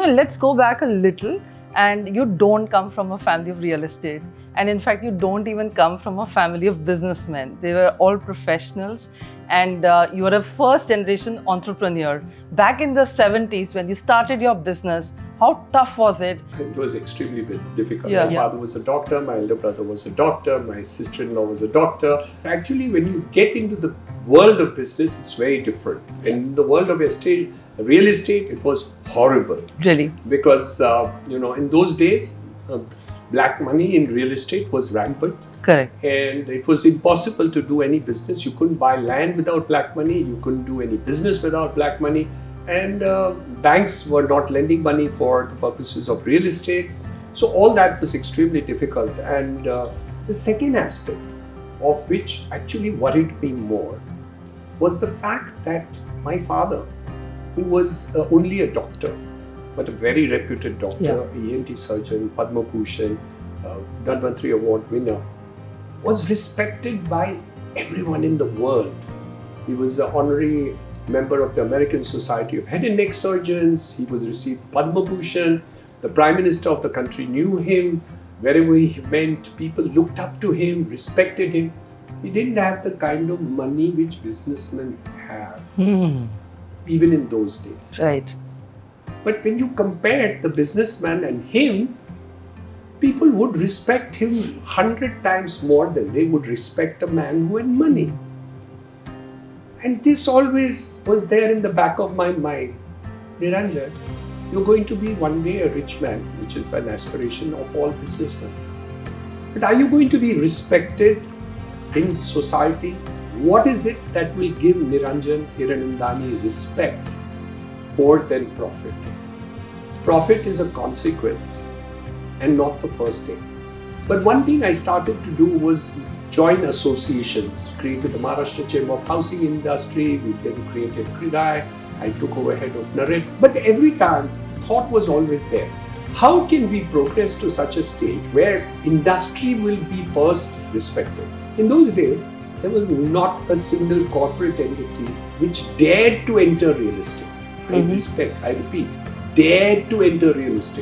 let's go back a little. And you don't come from a family of real estate. And in fact, you don't even come from a family of businessmen. They were all professionals. And you are a first generation entrepreneur. Back in the 70s, when you started your business, how tough was it? It was extremely difficult. Yeah. My father was a doctor, my elder brother was a doctor, my sister-in-law was a doctor. Actually, when you get into the world of business, it's very different. In the world of real estate, it was horrible. Really? Because, in those days, black money in real estate was rampant. Correct. And it was impossible to do any business. You couldn't buy land without black money. You couldn't do any business without black money. And banks were not lending money for the purposes of real estate. So all that was extremely difficult. And the second aspect of which actually worried me more was the fact that my father, who was only a doctor, but a very reputed doctor, ENT surgeon, Padma Bhushan, Dhanvantri Award winner, was respected by everyone in the world. He was an honorary member of the American Society of Head and Neck Surgeons. He was received Padma Bhushan. The Prime Minister of the country knew him. Wherever he went, people looked up to him, respected him. He didn't have the kind of money which businessmen have, even in those days. Right. But when you compare the businessman and him, people would respect him 100 times more than they would respect a man who had money. And this always was there in the back of my mind. Niranjan, you're going to be one day a rich man, which is an aspiration of all businessmen. But are you going to be respected in society? What is it that will give Niranjan Hiranandani respect more than profit? Profit is a consequence and not the first thing. But one thing I started to do was join associations, created the Maharashtra Chamber of Housing Industry, we then created Kridai, I took over head of Narendra. But every time, thought was always there. How can we progress to such a stage where industry will be first respected? In those days, there was not a single corporate entity which dared to enter real estate. I repeat, dared to enter real estate.